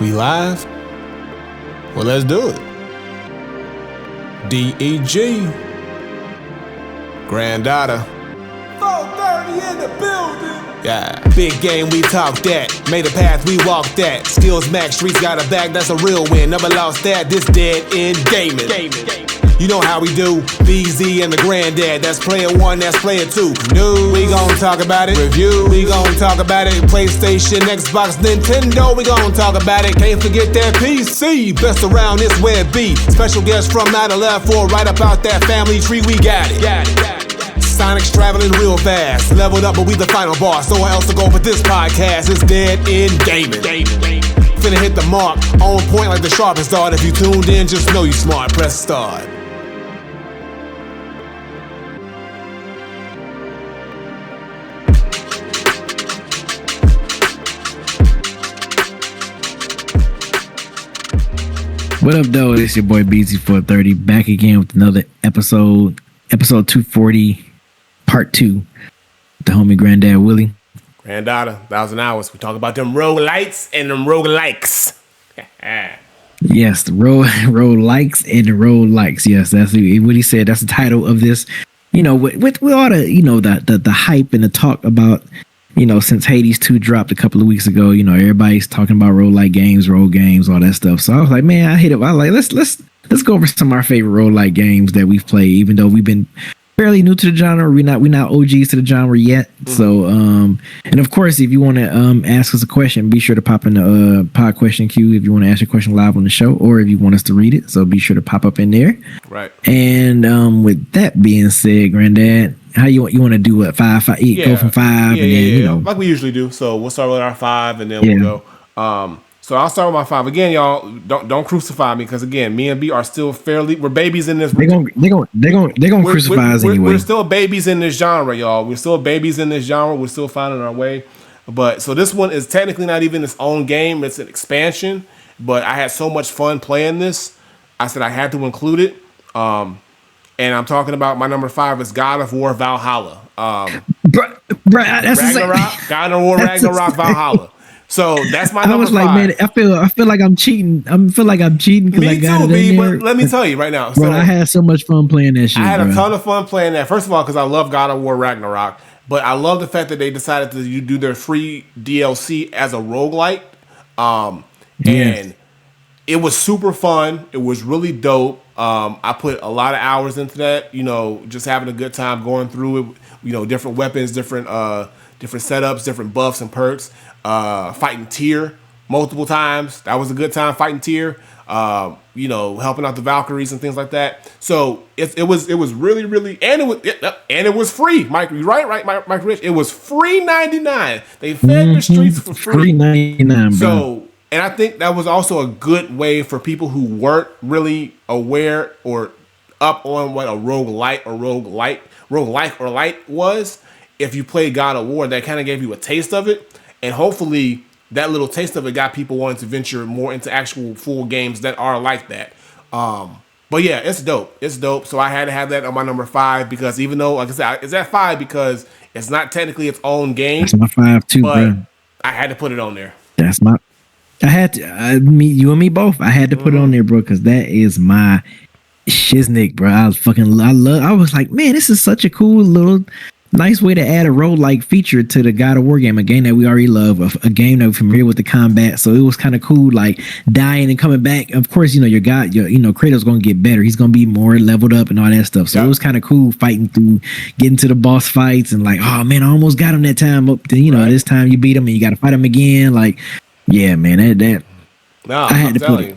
We live? Well, let's do it. DEG. Granddaughter. 4:30 in the building. Yeah. Big game, we talk that. Made a path, we walk that. Skills max, streets got a bag, that's a real win. Never lost that, this dead end gaming. You know how we do. BZ and the granddad. That's player one, that's player two. News, we gon' talk about it. Review, we gon' talk about it. PlayStation, Xbox, Nintendo, we gon' talk about it. Can't forget that PC. Best around this web B. Special guest from 9/11 right up out that family tree. We got it. Sonic's traveling real fast. Leveled up, but we the final boss. So else to go with this podcast. It's dead end gaming. Finna hit the mark. On point like the sharpest dart. If you tuned in, just know you smart. Press start. What up, though? It's your boy BZ430 back again with another episode 240, part 2. The homie Granddad Willie. Granddaughter, 1,000 hours. We talk about them Rougelites and them Rougelikes. Yes, the Rougelikes and the Rougelikes. Yes, that's what he said. That's the title of this. You know, with all the, you know, the hype and the talk about, you know, since Hades 2 dropped a couple of weeks ago, you know, everybody's talking about roguelike games, rogue games, all that stuff. So I was like, man, I hit it. I was like, let's go over some of our favorite roguelike games that we've played, even though we've been fairly new to the genre. We're not OGs to the genre yet. Mm-hmm. So and of course, if you want to ask us a question, be sure to pop in the pod question queue if you want to ask your question live on the show, or if you want us to read it. So be sure to pop up in there. Right. And with that being said, Granddad, how you want to do what? Five, yeah. Go from 5 and then you know, like we usually do. So we'll start with our 5 and then we'll go. So I'll start with my 5 again, y'all. Don't crucify me, because again, me and B are still we're babies in this. They're gonna crucify us anyway. We're still babies in this genre, y'all. We're still babies in this genre. We're still finding our way. But so this one is technically not even its own game. It's an expansion. But I had so much fun playing this, I said I had to include it. And I'm talking about my number 5 is God of War Valhalla. That's Ragnarok, God of War Ragnarok Valhalla. So that's my number 5. Man, I feel like I'm cheating. I feel like I'm cheating because I got it in there. But let me tell you right now. Bro, I had so much fun playing that shit. I had a ton of fun playing that. First of all, because I love God of War Ragnarok. But I love the fact that they decided to do their free DLC as a roguelite. And it was super fun. It was really dope. I put a lot of hours into that, you know, just having a good time going through it, you know, different weapons, different setups, different buffs and perks, fighting Tyr multiple times. That was a good time fighting Tyr, you know, helping out the Valkyries and things like that. So it was really, really, and it was free. Mike, right, Mike Rich. It was free 99. They fed the streets for free. Free 99, bro. So. And I think that was also a good way for people who weren't really aware or up on what a roguelite or light was. If you played God of War, that kind of gave you a taste of it. And hopefully that little taste of it got people wanting to venture more into actual full games that are like that. But yeah, it's dope. It's dope. So I had to have that on my number 5 because even though, like I said, it's at 5 because it's not technically its own game. That's my 5 too, but bro. I had to put it on there. I had to, you and me both. I had to put it on there, bro, because that is my shiznick, bro. I was like, man, this is such a cool little, nice way to add a roguelike feature to the God of War game, a game that we already love, a game that we're familiar with the combat. So it was kind of cool, like dying and coming back. Of course, you know, your Kratos gonna get better. He's gonna be more leveled up and all that stuff. So it was kind of cool fighting through, getting to the boss fights and like, oh man, I almost got him that time. Then you know, this time you beat him and you got to fight him again, like. Yeah, man, I had to put it.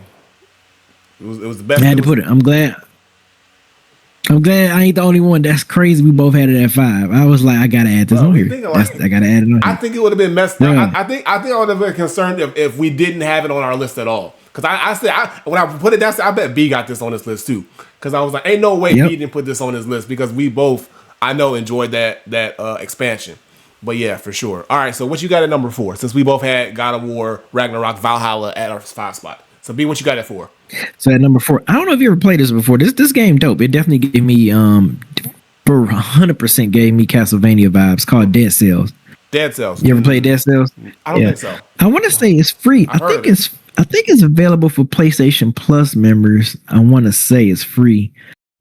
It was the best. I had to put it. I'm glad I ain't the only one. That's crazy. We both had it at 5. I was like, I gotta add this on here. I gotta add it on. I think it would have been messed up. I think I would have been concerned if we didn't have it on our list at all. Because I said when I put it down, I bet B got this on his list too. Because I was like, ain't no way B didn't put this on his list because we both, I know, enjoyed that expansion. But yeah, for sure. All right, so what you got at number 4? Since we both had God of War, Ragnarok, Valhalla at our 5 spot. So B, what you got at 4? So at number 4, I don't know if you ever played this before. This game dope. It definitely gave me for 100% gave me Castlevania vibes. Called Dead Cells. Dead Cells. You ever played Dead Cells? I don't think so. I want to say it's free. I think I think it's available for PlayStation Plus members. I want to say it's free,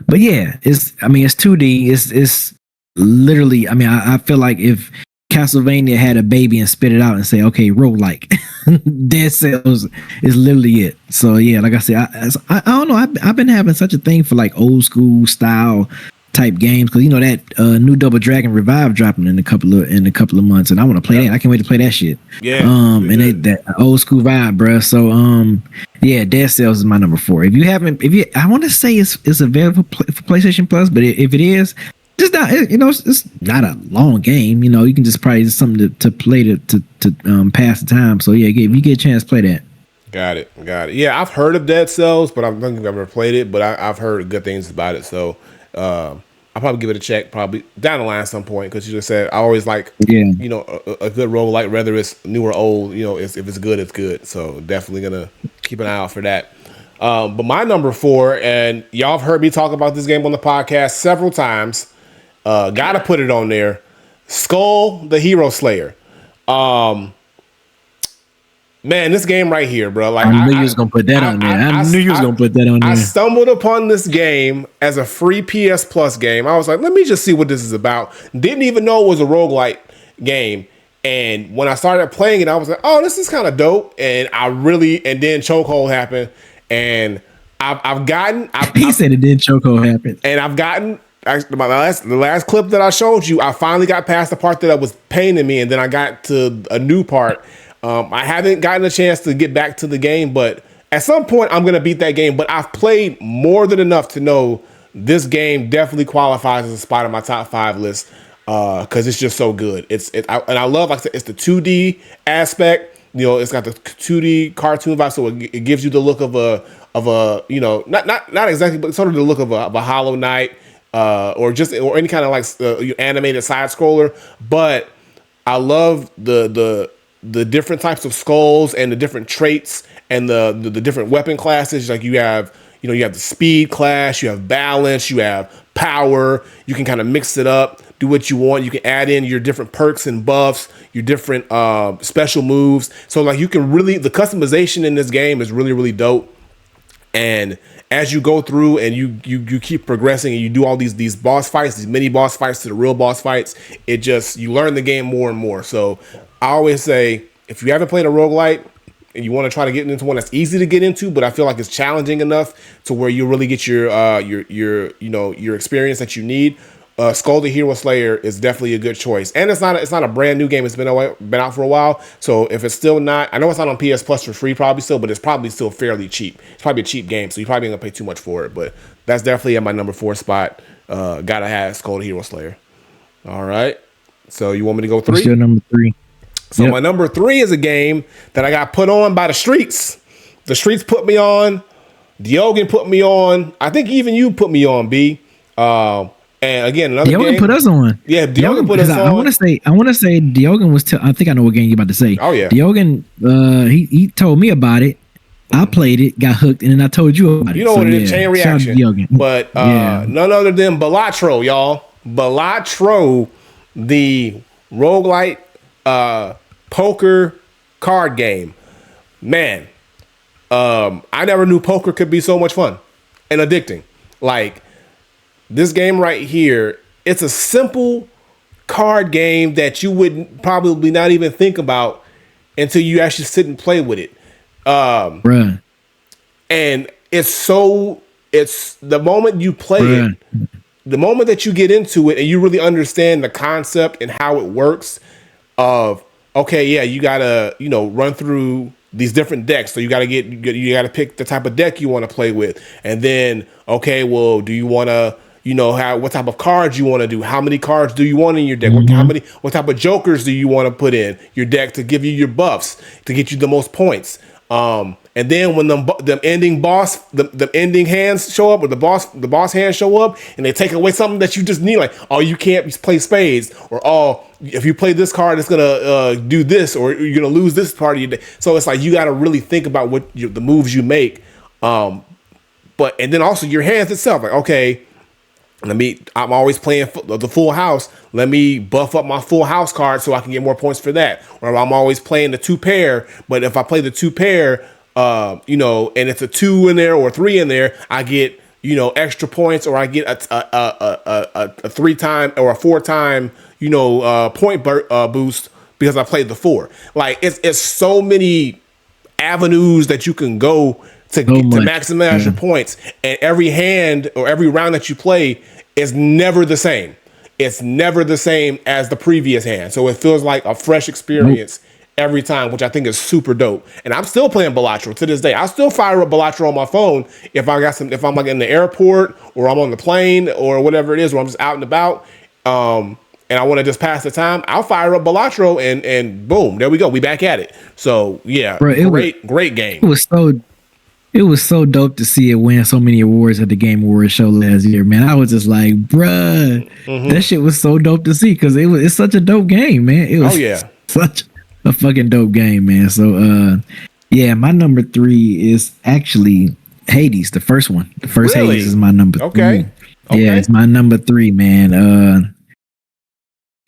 but yeah, it's 2D. It's literally. I mean, I feel like if Castlevania had a baby and spit it out and say, okay, roguelike, Dead Cells is literally it. So yeah, like I said, I don't know. I've been having such a thing for like old school style type games because that new Double Dragon Revive dropping in a couple of months, and I want to play that. I can't wait to play that shit. Yeah. And that old school vibe, bro. So yeah, Dead Cells is my number 4. I want to say it's available for PlayStation Plus, but if it is, just not, it's not a long game. You can just probably something to play to pass the time. So yeah, if you get a chance, play that. Got it. Yeah, I've heard of Dead Cells, but I don't think I've ever played it. But I've heard good things about it. So I'll probably give it a check probably down the line at some point because you just said I always like a good roguelike, whether it's new or old. If it's good, it's good. So definitely gonna keep an eye out for that. But my number 4, and y'all have heard me talk about this game on the podcast several times. Gotta put it on there. Skull the Hero Slayer. Man, this game right here, bro. Like I knew you was gonna put that on there. I knew you was gonna put that on there. I stumbled upon this game as a free PS Plus game. I was like, let me just see what this is about. Didn't even know it was a roguelike game. And when I started playing it, I was like, oh, this is kind of dope. And then Chokehold happened. And He said it did Chokehold happen. And I've gotten the last clip that I showed you, I finally got past the part that was paining me, and then I got to a new part. I haven't gotten a chance to get back to the game, but at some point I'm going to beat that game. But I've played more than enough to know this game definitely qualifies as a spot in my top 5 list because it's just so good. And I love, like I said, it's the 2D aspect. It's got the 2D cartoon vibe, so it gives you the look of a not exactly, but sort of the look of a Hollow Knight or any kind of like animated side scroller. But I love the different types of skulls and the different traits and the different weapon classes. Like you have the speed class, you have balance, you have power. You can kind of mix it up, do what you want. You can add in your different perks and buffs, your different special moves. So like the customization in this game is really, really dope. And as you go through and you keep progressing and you do all these boss fights, these mini boss fights to the real boss fights, you learn the game more and more. So I always say, if you haven't played a roguelite and you want to try to get into one that's easy to get into, but I feel like it's challenging enough to where you really get your experience that you need, Skull the Hero Slayer is definitely a good choice. And it's not a brand new game. It's been out for a while. So if it's still not, I know it's not on PS Plus for free probably still, but it's probably still fairly cheap. It's probably a cheap game, so you probably ain't gonna pay too much for it. But that's definitely at my number 4 spot. Gotta have Skull the Hero Slayer. All right. So you want me to go 3? What's your number 3? So my number 3 is a game that I got put on by the streets. The streets put me on. Diogen put me on. I think even you put me on, B. And again, another Diogen game. put us on. Yeah, Diogen put us on. I want to say Diogen was. I think I know what game you're about to say. Oh yeah, Diogen. He told me about it. I played it, got hooked, and then I told you about it. You know what it is? Chain reaction. But none other than Balatro, y'all. Balatro, the roguelite poker card game. Man, I never knew poker could be so much fun and addicting. Like this game right here, it's a simple card game that you would probably not even think about until you actually sit and play with it. Bruh. And it's the moment you play it, the moment that you get into it and you really understand the concept and how it works of, okay, yeah, you gotta, run through these different decks. So you gotta pick the type of deck you want to play with. And then, okay, well, do you want to, what type of cards you want to do? How many cards do you want in your deck? Mm-hmm. What type of jokers do you want to put in your deck to give you your buffs, to get you the most points? And then when the ending hands show up, or the boss hands show up, and they take away something that you just need, like, oh, you can't play spades, or oh, if you play this card, it's gonna do this, or you're gonna lose this part of your deck. So it's like you got to really think about what the moves you make. And then also your hands itself, like, okay, I'm always playing the full house. Let me buff up my full house card so I can get more points for that. Or I'm always playing the 2 pair, but if I play the 2 pair, and it's a 2 in there or 3 in there, I get, extra points, or I get a 3-time or a 4-time, point boost because I played the 4. Like it's so many avenues that you can go to maximize your points, and every hand or every round that you play is never the same. It's never the same as the previous hand, so it feels like a fresh experience every time, which I think is super dope. And I'm still playing Balatro to this day. I still fire up Balatro on my phone if I'm like in the airport or I'm on the plane or whatever it is, or I'm just out and about, and I want to just pass the time. I'll fire up Balatro and boom, there we go. We back at it. So yeah, bro, great game. It was so dope to see it win so many awards at the Game Awards show last year, man. I was just like, bruh, that shit was so dope to see because it's such a dope game, man. It was such a fucking dope game, man. So, my number 3 is actually Hades, the first one. The first Hades is my number 3. Okay. Yeah, it's my number 3, man.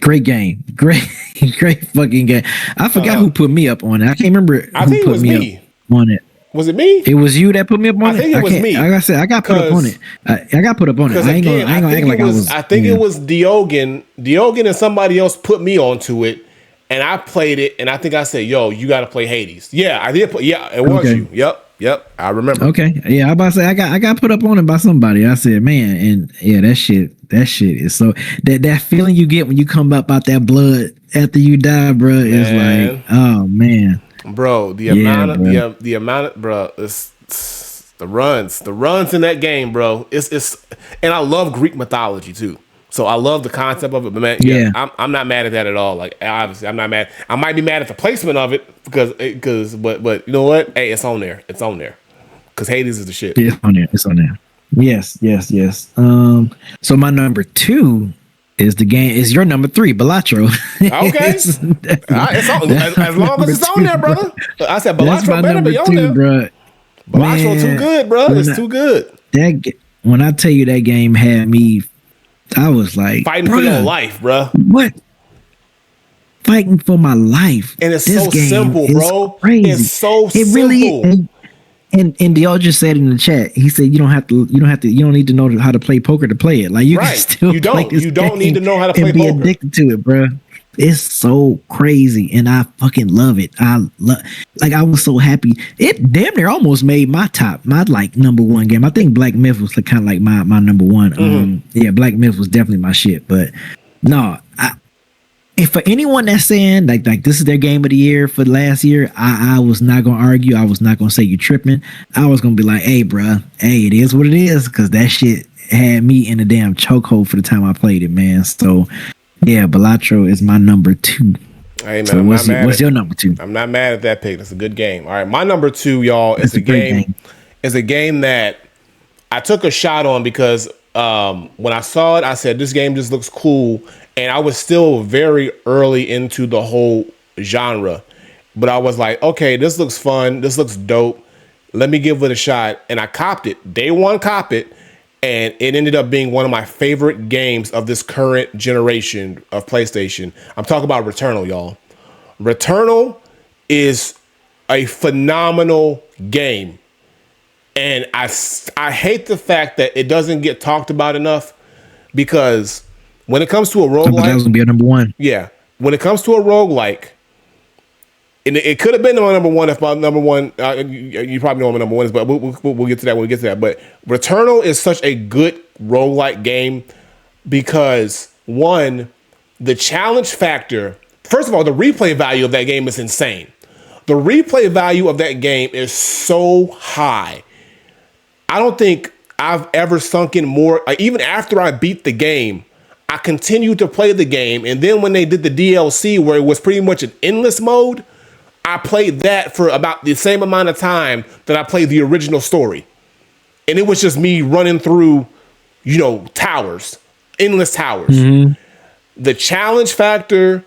Great game. Great fucking game. I forgot who put me up on it. I can't remember who put me up on it. Was it me? It was you that put me up on it? I think it was me. Like I said, I got put up on it. I got put up on it. I ain't gonna act like I was. I think it was Diogen. Diogen and somebody else put me onto it, and I played it, and I think I said, yo, you got to play Hades. Yeah, I did. It was you. Yep. I remember. Okay. Yeah, I about to say I got put up on it by somebody. I said, man, and yeah, that shit is so that feeling you get when you come up out that blood after you die, bro, is like, oh man. Bro, the amount of bro, it's the runs in that game, bro. It's and I love Greek mythology too. So I love the concept of it, but man, I'm not mad at that at all. Like obviously, I'm not mad. I might be mad at the placement of it but you know what? Hey, it's on there. It's on there because Hades is the shit. Yeah, it's on there. Yes. So my number 2. Is your number 3, Balatro? Okay. It's on, as long as it's on there, brother. I said Balatro better be on there, bro. Balatro too good, bro. It's too good. When I tell you that game had me, I was like fighting for your life, bro. What? Fighting for my life, and it's so simple, bro. Crazy. It's so simple. It really. And Dior just said in the chat, he said you don't need to know how to play poker to play it. Like you can still play this game need to know how to play and be poker. Addicted to it, bro. It's so crazy, and I fucking love it. I was so happy. It damn near almost made my like number 1 game. I think Black Myth was kind of like my number 1. Black Myth was definitely my shit. But no, if for anyone that's saying like this is their game of the year for last year, I was not gonna argue. I was not gonna say you tripping. I was gonna be like, hey, bro, it is what it is, because that shit had me in a damn chokehold for the time I played it, man. So yeah, Balatro is my number 2. Hey man, so what's your number 2? I'm not mad at that pick. That's a good game. All right, my number 2, y'all, is a game that I took a shot on because when I saw it, I said this game just looks cool. And I was still very early into the whole genre. But I was like, okay, this looks fun. This looks dope. Let me give it a shot. And I copped it. Day one, cop it. And it ended up being one of my favorite games of this current generation of PlayStation. I'm talking about Returnal, y'all. Returnal is a phenomenal game. And I hate the fact that it doesn't get talked about enough, because when it comes to a roguelike, that was gonna be a number 1. Yeah, when it comes to a roguelike, and it could have been my number 1 if my number 1. You probably know what my number 1 is, but we'll get to that when we get to that. But Returnal is such a good roguelike game because, one, the challenge factor. First of all, the replay value of that game is insane. The replay value of that game is so high. I don't think I've ever sunk in more. Even after I beat the game, I continued to play the game. And then when they did the DLC, where it was pretty much an endless mode, I played that for about the same amount of time that I played the original story. And it was just me running through, towers, endless towers. Mm-hmm. The challenge factor,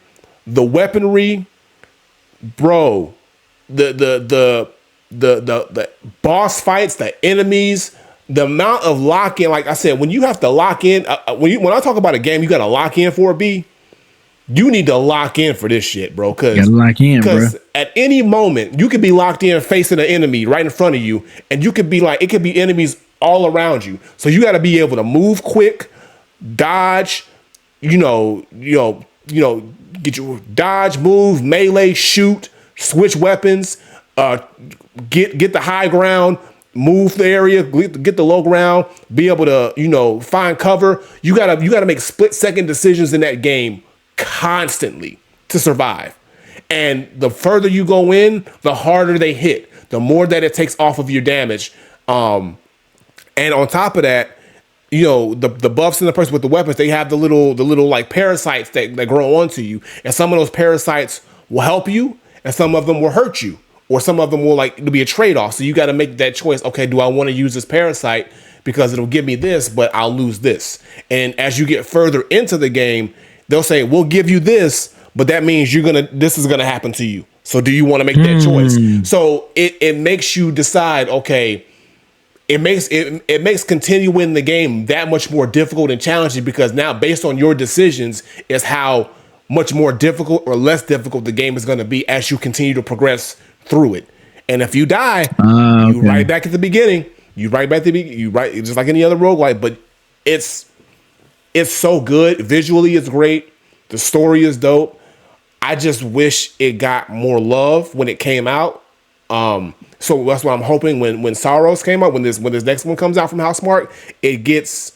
the weaponry, bro, the boss fights, the enemies, the amount of lock in. Like I said, when you have to lock in, when I talk about a game, you got to lock in for a B. you need to lock in for this shit, bro. Because at any moment you could be locked in facing an enemy right in front of you, and you could be like, it could be enemies all around you. So you got to be able to move quick, dodge, get your dodge, move, melee, shoot, switch weapons, get the high ground, move the area, get the low ground, be able to, find cover. You gotta make split-second decisions in that game constantly to survive. And the further you go in, the harder they hit, the more that it takes off of your damage. And on top of that, the buffs and the person with the weapons, they have the little like parasites that grow onto you. And some of those parasites will help you, and some of them will hurt you. Or some of them will it'll be a trade-off. So you got to make that choice. Okay, do I want to use this parasite because it'll give me this, but I'll lose this? And as you get further into the game, they'll say, we'll give you this, but that means this is gonna happen to you. So do you want to make that choice? So it makes you decide, okay, it makes continuing the game that much more difficult and challenging, because now based on your decisions is how much more difficult or less difficult the game is going to be as you continue to progress through it. And if you die, you right back at the beginning. You right just like any other roguelike, but it's so good. Visually, it's great. The story is dope. I just wish it got more love when it came out. So that's what I'm hoping when Sorrows came out, when this next one comes out from Housemarque, it gets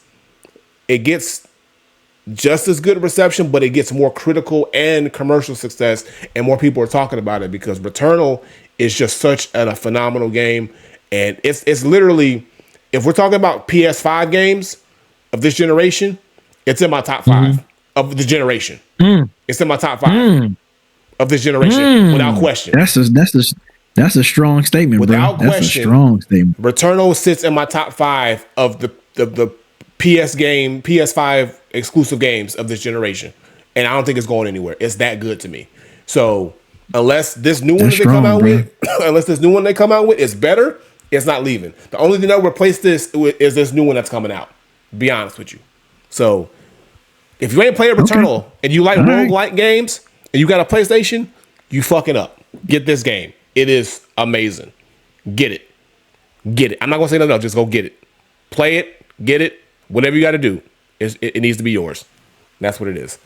just as good reception, but it gets more critical and commercial success, and more people are talking about it, because Returnal is just such a phenomenal game. And it's literally, if we're talking about PS5 games of this generation, it's in my top 5 of the generation. It's in my top 5 of this generation without question. That's a strong statement, without bro. That's a strong statement. Returnal sits in my top 5 of the PS5 exclusive games of this generation, and I don't think it's going anywhere. It's that good to me. So unless this new one they come out with is better, it's not leaving. The only thing that will replace this is this new one that's coming out. Be honest with you. So if you ain't playing Returnal and you like roguelike games and you got a PlayStation, you fucking up. Get this game. It is amazing. Get it. I'm not gonna say nothing else. Just go get it. Play it. Get it. Whatever you got to do. It needs to be yours. That's what it is.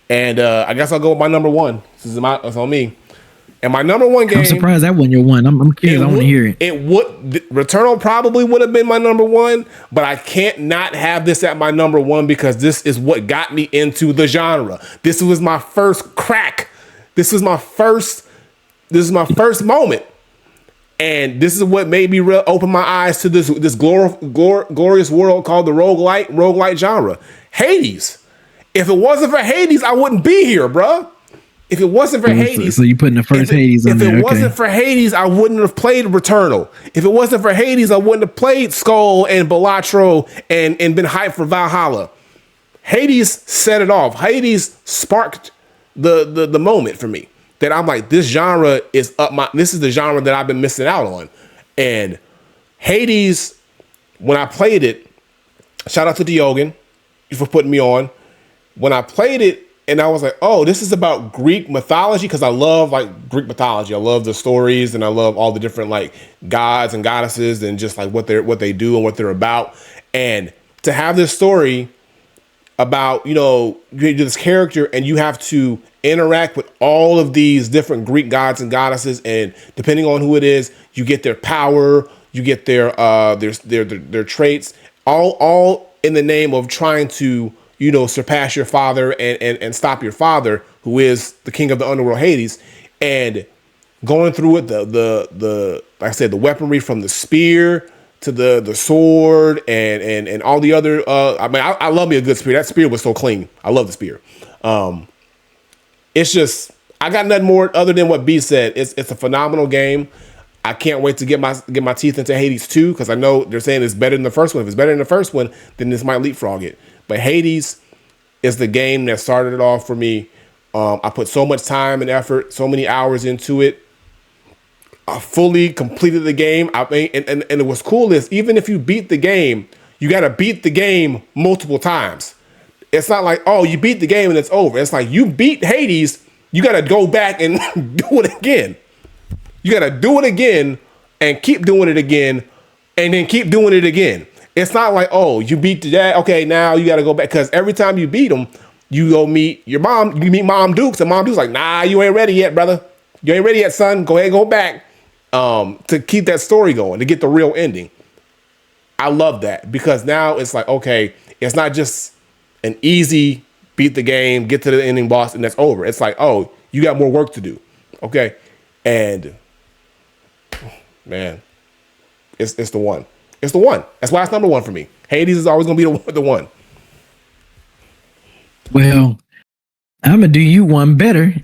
And I guess I'll go with my number one. It's on me. And my number one game. I'm surprised that wasn't your one. I'm curious. I want to hear it. Returnal probably would have been my number one, but I can't not have this at my number one, because this is what got me into the genre. This was my first crack. This is my first moment. And this is what made me open my eyes to this glorious world called the roguelite genre. Hades. If it wasn't for Hades, I wouldn't be here, bro. If it wasn't for Hades, so you putting the first Hades on there. If it wasn't for Hades, I wouldn't have played Returnal. If it wasn't for Hades, I wouldn't have played Skull and Balatro and been hyped for Valhalla. Hades set it off. Hades sparked the moment for me that I'm like, this genre is this is the genre that I've been missing out on. And Hades, when I played it, shout out to Diogen for putting me on. When I played it, and I was like, oh, this is about Greek mythology, because I love Greek mythology. I love the stories, and I love all the different gods and goddesses, and just what they do and what they're about. And to have this story about, you do this character, and you have to interact with all of these different Greek gods and goddesses, and depending on who it is, you get their power, you get their traits, all in the name of trying to surpass your father and stop your father, who is the king of the underworld, Hades. And going through it, the like I said, the weaponry from the spear to the sword and all the other. I love me a good spear. That spear was so clean. I love the spear. It's just, I got nothing more other than what B said. It's a phenomenal game. I can't wait to get my teeth into Hades 2, because I know they're saying it's better than the first one. If it's better than the first one, then this might leapfrog it. But Hades is the game that started it off for me. I put so much time and effort, so many hours into it. I fully completed the game. And what's cool is, even if you beat the game, you got to beat the game multiple times. it's not like, oh, you beat the game and it's over. It's like you beat Hades, you got to go back and do it again. You got to do it again and keep doing it again and then keep doing it again. It's not like, oh, you beat that. Okay, now you got to go back. Because every time you beat them, you go meet your mom. You meet Mom Dukes. And Mom Dukes like, nah, you ain't ready yet, brother. You ain't ready yet, son. Go ahead and go back to keep that story going, to get the real ending. I love that because now it's like, okay, it's not just an easy beat the game, get to the ending boss, and that's over. It's like, oh, you got more work to do. Okay. And man, it's the one. It's the one. That's why it's number one for me. Hades is always going to be the one. Well, I'm going to do you one better.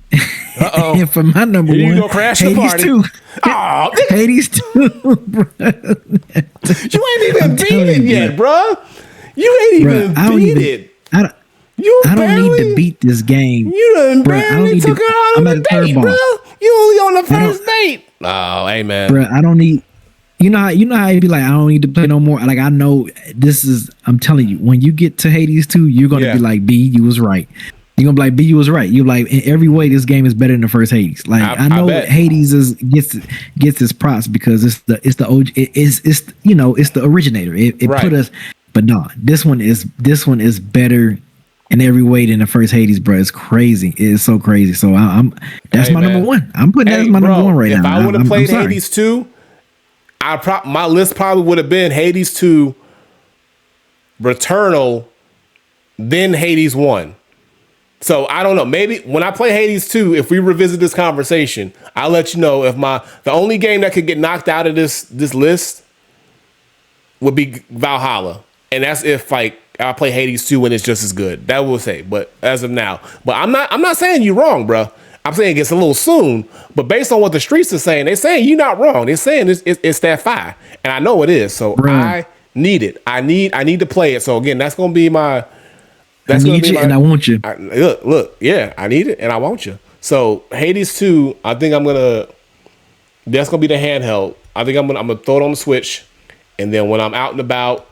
Uh-oh. And for my number Here one, you go crash Hades the party. 2. Oh, Hades 2, bro. You ain't even beat it yet, bro. You ain't even beat it. I don't need to beat this game. You done barely took her out on a date, bro. You only on the first date. Oh, hey, man. Bro, I don't need... You know how you be like, I don't need to play no more. Like, I know this is... I'm telling you, when you get to Hades 2, you're going to be like, B, you was right. You're going to be like, B, you was right. You're like, in every way, this game is better than the first Hades. Like, I know Hades gets its props because it's the OG. It's you know, it's the originator. It right. Put us... But no, this one is better in every way than the first Hades, bro. It's crazy. It's so crazy. So that's my number one. I'm putting that as my number one right now. If I would have played Hades 2, my list probably would have been Hades 2, Returnal, then Hades 1. So I don't know. Maybe when I play Hades 2, if we revisit this conversation, I'll let you know if the only game that could get knocked out of this list would be Valhalla. And that's if like I play Hades 2 and it's just as good. That will say. But as of now. But I'm not saying you're wrong, bro. I'm saying it's a little soon, but based on what the streets are saying, they're saying you're not wrong. They're saying it's that fire, and I know it is. So I need it. I need to play it. So again, that's gonna be my. That's gonna be my. And I want you. Look, yeah, I need it, and I want you. So Hades 2, I think I'm gonna. That's gonna be the handheld. I think I'm gonna throw it on the Switch, and then when I'm out and about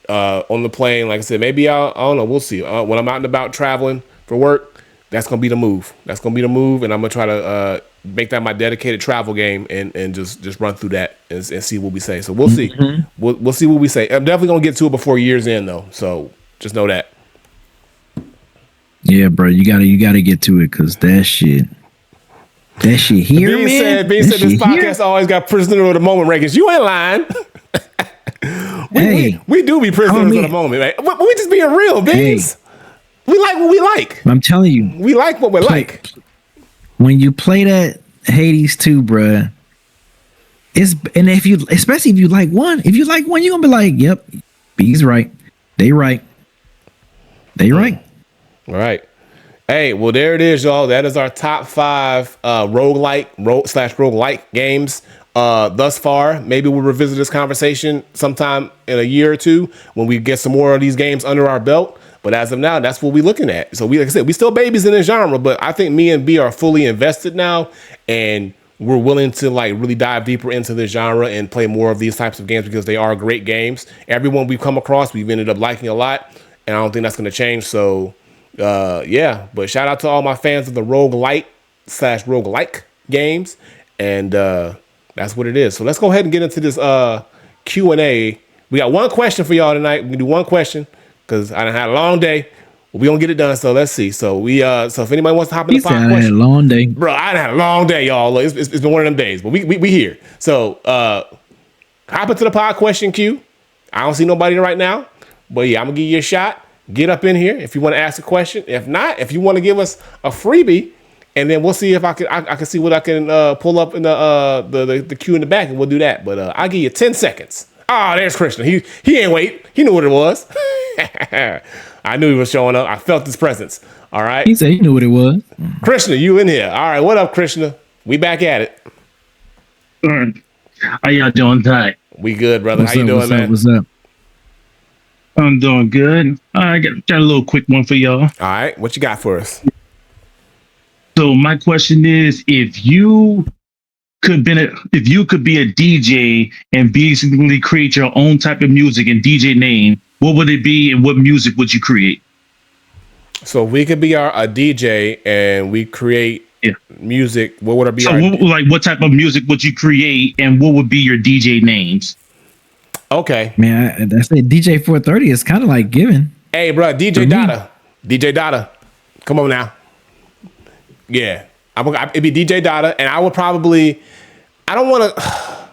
on the plane, like I said, maybe I don't know. We'll see. When I'm out and about traveling for work. That's gonna be the move. That's gonna be the move, and I'm gonna try to make that my dedicated travel game and just run through that and see what we say. So we'll see. We'll see what we say. I'm definitely gonna get to it before year's end though. So just know that. Yeah, bro, you gotta get to it because that shit here, man. Being said, this podcast always got prisoner of the moment rankings. You ain't lying. we do be prisoners of the moment, man. We just being real, Beans. Hey. We like what we like. I'm telling you. We like what we like. When you play that Hades 2, bruh, especially if you like one, you're gonna be like, yep, B's right. They right. All right. Hey, well, there it is, y'all. That is our top 5 roguelike games thus far. Maybe we'll revisit this conversation sometime in a year or two when we get some more of these games under our belt. But as of now, that's what we're looking at. So like I said, we still babies in this genre, but I think me and B are fully invested now, and we're willing to like really dive deeper into this genre and play more of these types of games because they are great games. Everyone we've come across, we've ended up liking a lot, and I don't think that's going to change. So yeah, but shout out to all my fans of the Rougelite/roguelike games, and that's what it is. So let's go ahead and get into this Q&A. We got one question for y'all tonight. We can do one question. Because I done had a long day. We're going to get it done. So let's see. So so if anybody wants to hop in the pod question. I had a long day. Bro, I done had a long day, y'all. It's been one of them days. But we here. So hop into the pod question queue. I don't see nobody right now. But yeah, I'm going to give you a shot. Get up in here if you want to ask a question. If not, if you want to give us a freebie, and then we'll see if I can see what I can pull up in the queue in the back, and we'll do that. But I'll give you 10 seconds. Oh, there's Krishna. He ain't wait. He knew what it was. I knew he was showing up. I felt his presence. All right. He said he knew what it was. Krishna, you in here. All right. What up, Krishna? We back at it. How y'all doing tonight? We good, brother. How you doing, man? What's up? I'm doing good. I got a little quick one for y'all. All right. What you got for us? So my question is, if you could be a DJ and basically create your own type of music and DJ name, what would it be and what music would you create? So we could be a DJ and we create music. What would it be? So what type of music would you create, and what would be your DJ names? Okay. Man, that's it. DJ 430 is kind of like giving. Hey, bro, DJ Dada. DJ Dada. Come on now. Yeah. It'd be DJ Dada, and I would probably, I don't want to,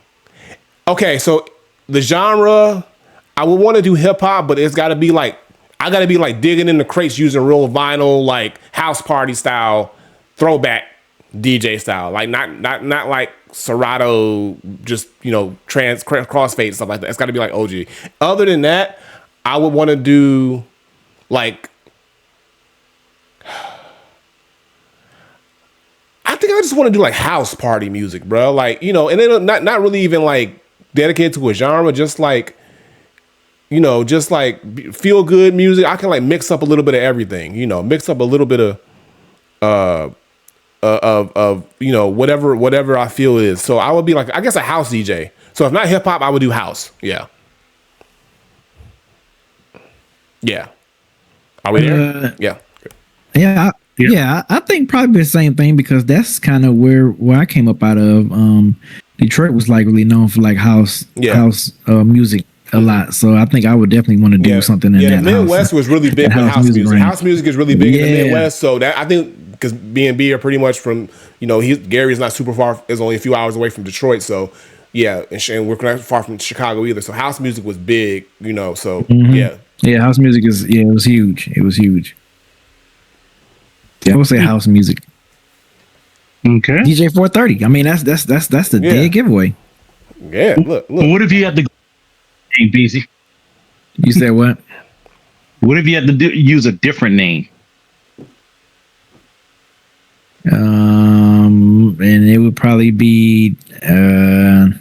okay, so the genre, I would want to do hip hop, but it's got to be like, I got to be like digging in the crates using real vinyl, like house party style, throwback DJ style, like not like Serato, just, crossfade and stuff like that. It's got to be like OG. Other than that, I would want to do like, I think I just want to do like house party music, bro. Like, and then not really even like dedicated to a genre, just like, just like feel good music. I can like mix up a little bit of everything, mix up a little bit of whatever I feel is. So I would be like, I guess a house DJ. So if not hip hop, I would do house. Yeah. Yeah. Are we there? Yeah. Yeah, I think probably the same thing, because that's kind of where I came up out of. Detroit was like really known for like house music a lot, so I think I would definitely want to do something in that. The Midwest was really big with house music. House music is really big in the Midwest, so that I think because B&B are pretty much from Gary's not super far, is only a few hours away from Detroit, so yeah, and we're not far from Chicago either. So house music was big, So yeah, house music it was huge. It was huge. Yeah, I would say house music. Okay. DJ 430. I mean, that's the dead giveaway. Yeah, look. What if you had to name BZ? You said what? What if you had to use a different name? And it would probably be the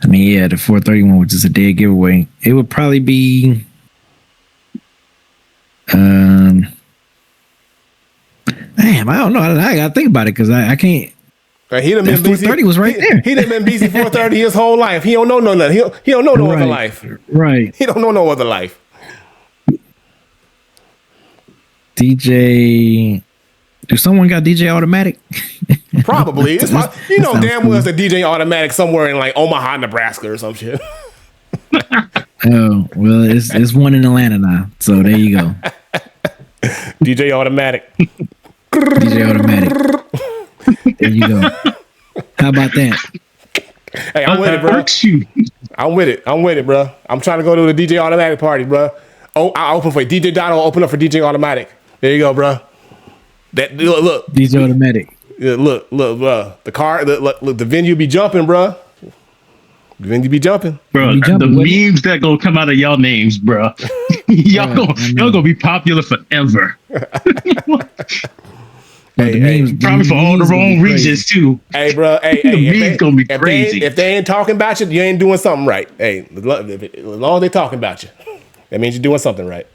431, which is a dead giveaway. It would probably be damn, I don't know. I gotta think about it, because I can't. He done been 430 was right there. He done been BZ 430 his whole life. He don't know nothing. He don't know no other life. Right. He don't know no other life. DJ. Do someone got DJ Automatic? Probably. It's damn well it's a DJ Automatic somewhere in like Omaha, Nebraska or some shit. Oh, well, it's one in Atlanta now. So there you go. DJ Automatic. DJ Automatic. There you go. How about that? Hey, I'm with it, bro. I'm with it, bro. I'm trying to go to the DJ Automatic party, bro. Oh, I open for DJ Dotto. Open up for DJ Automatic. There you go, bro. That look. DJ Automatic. Look, bro. The car, look, the venue be jumping, bro. The venue be jumping, bro. The memes that gonna come out of y'all names, bro. y'all gonna be popular forever. Probably for all the wrong reasons too. Hey, bro. Hey, the memes gonna be crazy. If they ain't talking about you, you ain't doing something right. Hey, as long as they talking about you, that means you're doing something right.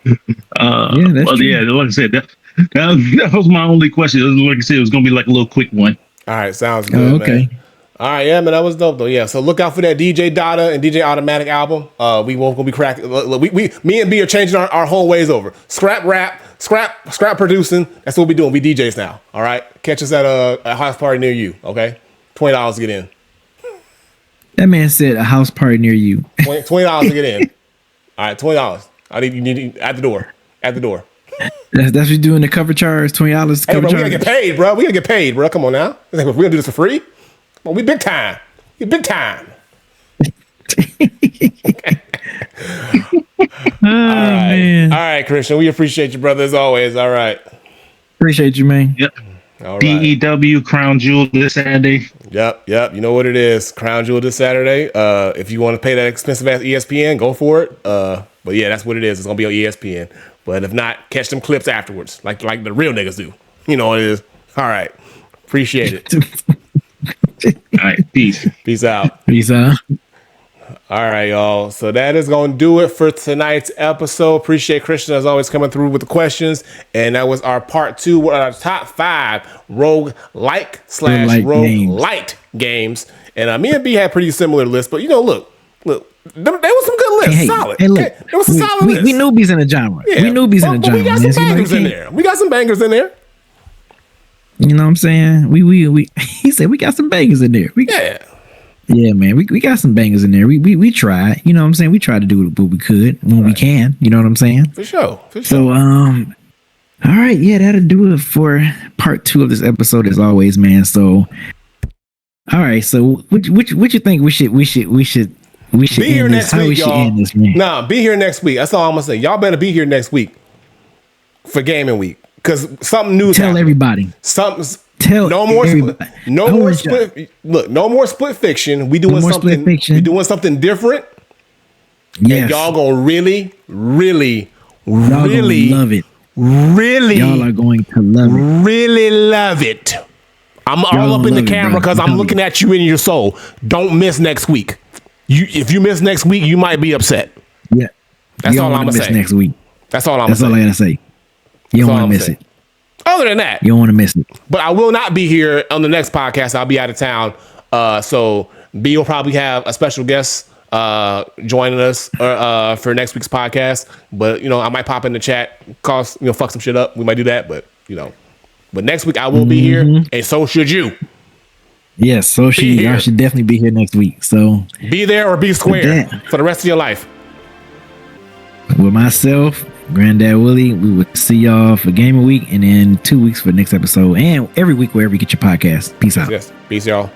Like I said, that was my only question. Like I said, it was gonna be like a little quick one. All right, sounds good. Okay. Man. All right, yeah, man, that was dope though. Yeah, so look out for that DJ Dada and DJ Automatic album. We won't gonna be cracking. Me and B are changing our whole ways over. Scrap rap, scrap producing. That's what we doing. We DJs now. All right, catch us at a house party near you. Okay, $20 to get in. That man said a house party near you. $20 to get in. All right, $20. You need at the door. At the door. That's what you doing, the cover charge, $20 cover charge. We gotta get paid, bro. We gotta get paid, bro. Come on now. We're gonna do this for free. Come on, we big time. We big time. Man. All right, Christian. We appreciate you, brother, as always. All right. Appreciate you, man. Yep. All right. DEW Crown Jewel this Saturday. Yep. You know what it is. Crown Jewel this Saturday. If you want to pay that expensive ass ESPN, go for it. But yeah, that's what it is. It's gonna be on ESPN. But if not, catch them clips afterwards, like the real niggas do. You know what it is. All right. Appreciate it. All right. Peace out. Peace out. All right, y'all. So that is going to do it for tonight's episode. Appreciate Christian, as always, coming through with the questions. And that was our part 2 with our top 5 Rougelike/Rougelite games. And me and B had pretty similar lists. But, look, Look, there was some good lists. Solid. Hey, look, there was some solid lists. We newbies in the genre. Yeah. We newbies in the genre. We got some bangers in there. We got some bangers in there. You know what I'm saying? We he said we got some bangers in there. Yeah, man. We got some bangers in there. We tried. You know what I'm saying? We tried to do what we could when we can. You know what I'm saying? For sure. So all right, yeah, that'll do it for part 2 of this episode as always, man. So all right, so what you think we should be here next week, y'all. Nah, be here next week. That's all I'm gonna say. Y'all better be here next week for gaming week. Because something new. Tell everybody. No more split fiction. We doing something. We doing something different. Yes. And y'all gonna really love it. Really, y'all are going to love it. Really love it. I'm all up in the camera because I'm looking at you in your soul. Don't miss next week. If you miss next week, you might be upset. Yeah, that's all I'm gonna say. Next week. That's all I gotta say. You don't want to miss it. Other than that, you don't want to miss it. But I will not be here on the next podcast. I'll be out of town. So B will probably have a special guest joining us for next week's podcast. But I might pop in the chat, fuck some shit up. We might do that, but But next week I will be here, and so should you. Yes, so should you. Y'all should definitely be here next week. So be there or be square for the rest of your life. With myself, Granddad Willie, we will see y'all for Gaming Week, and then 2 weeks for the next episode, and every week wherever you get your podcast. Peace out. Yes. Peace, y'all.